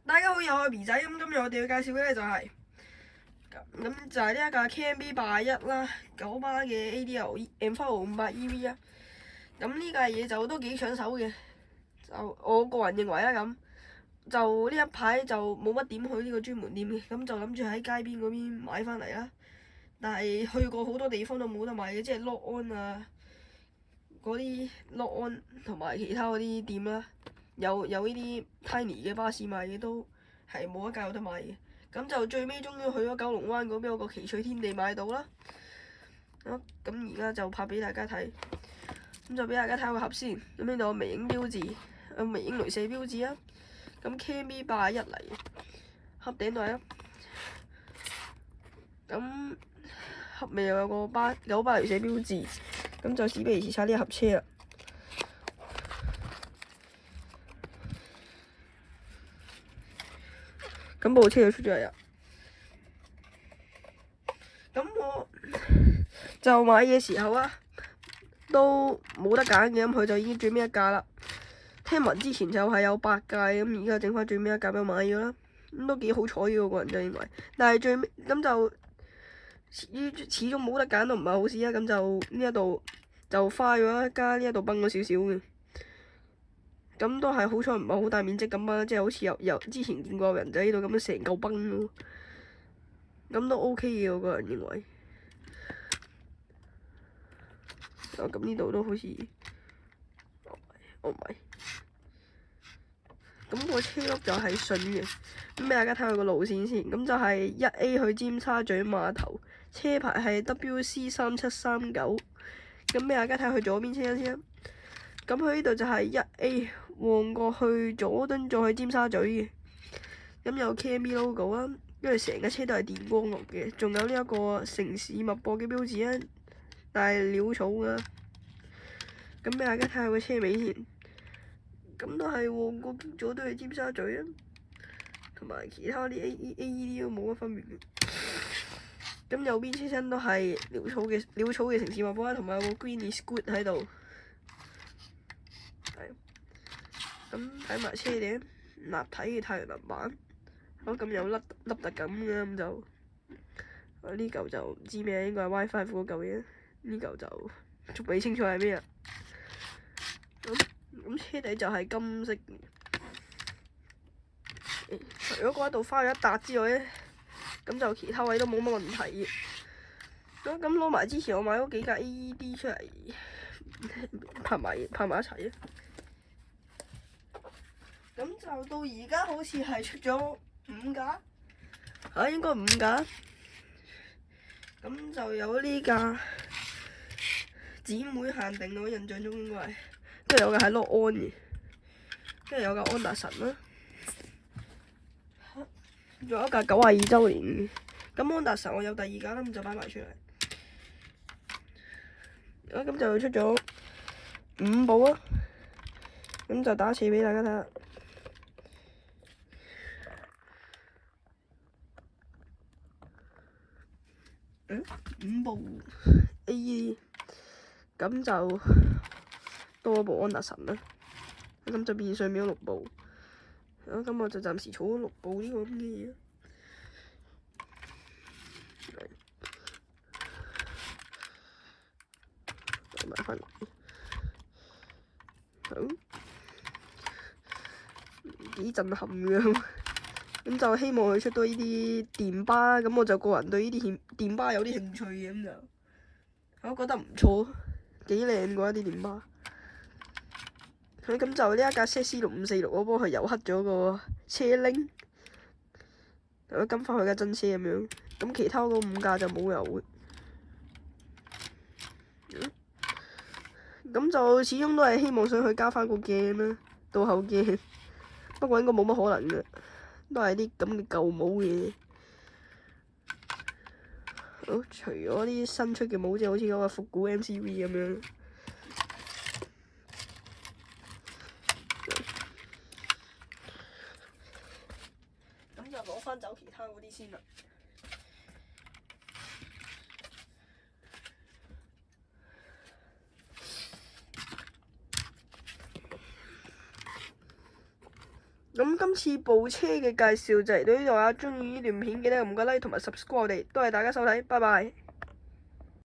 大家好，又係 B 仔。咁今日我哋要介紹嘅咧就係咁就係呢一架 KMB81啦，9巴嘅 ADL M4500 EV 啊。咁呢架嘢就都幾搶手嘅，就我個人認為啦咁。就呢一排就冇乜點去呢個專門店嘅，咁就諗住喺街邊嗰邊買翻嚟啦。但係去過好多地方都冇得買嘅，即係 Lock On 啊，嗰啲 Lock On 同埋其他嗰啲店啦。有呢啲 Tiny 嘅巴士賣嘅都係冇一架有得買嘅，咁就最尾終於去咗九龍灣嗰邊有個奇趣天地買到啦。咁而家就拍俾大家睇，咁就俾大家睇個盒先。咁呢度有微影標誌，有微影鐳射標誌啊。咁 KMB81嚟，盒頂度啊。咁盒尾又有個9巴鐳射標誌，咁就事不宜遲拆呢一盒車啦。咁部車就出咗嚟啦。咁我就買嘅時候啊，都冇得揀嘅，咁佢就已經最尾一架啦。聽聞之前就係有8架，咁而家整翻最尾一架俾我買咗啦。咁都幾好彩嘅，我個人就認為。但係最尾咁就始終冇得揀都唔係好事啊。咁就呢一度就花咗加呢一度崩咗少少嘅。咁都係好彩唔係好大面積咁啊，即係好似有之前見過有人仔喺度咁樣成嚿崩咯。咁都 OK 嘅，我個人認為。咁呢度都好似，唔係。咁個車轆就係順嘅。咁俾大家睇下個路線先。咁就係1A 去尖沙咀碼頭，車牌係 WC3739。咁俾大家睇下去左邊車先。咁佢呢度就係1A 旺角去佐敦再去尖沙咀嘅。咁有 KMB logo 啦，因為成架車都係電光綠嘅，仲有呢一個城市脈搏嘅標誌啊，但係潦草㗎。咁俾大家睇下個車尾先，咁都係旺角經佐敦去尖沙咀啊，同埋其他啲 AED 都冇乜分別嘅。咁右邊車身都係潦草嘅城市脈搏啦，同埋有個 Green is Good 喺度。咁睇埋車頂立體嘅太陽能板，好咁有凹凸感嘅，咁就呢嚿就唔知咩，應該係 WiFi 嗰嚿嘢。呢嚿就仲未清楚係咩啊。咁車底就係金色嘅。除咗嗰度花咗一笪之外咧，咁就其他位都冇乜問題嘅。咁攞埋之前我買嗰幾架 AED 出嚟拍埋一齊啊！咁就到而家好似係出咗5架，應該5架。咁就有呢架姊妹限定，我印象中應該係，跟住有架係 Lock On 嘅，跟住有架安達臣啦，仲有一架92週年嘅。咁安達臣我有第2架啦，咁就擺埋出嚟。咁就出咗5部啊，咁就打次俾大家睇下。5部 AE， 咁就多一部安達臣啦，咁就變相變咗6部。咁我就暫時儲咗6部呢個咁嘅嘢。買翻嚟，幾震撼嘅。咁就希望佢出到呢啲電巴，咁我就個人對呢啲電巴有啲興趣嘅，咁就我覺得唔錯，幾靚嘅啲電巴。咁就呢一架 ZC6546，我幫佢油黑咗個車鈴，跟翻佢架真車咁樣。咁其他嗰5架就冇油嘅。咁就始終都係希望想去加翻個鏡啦，倒後鏡。不過應該冇乜可能嘅，都係啲咁嘅舊帽嘅。好，除咗啲新出嘅帽，即係好似嗰個復古 MCV 咁樣。咁就攞翻走其他嗰啲先啦。咁咁今次部車嘅介紹就嚟到呢度啦，中意呢段片記得撳個 like 同埋 subscribe 我哋，多謝大家收睇，拜拜。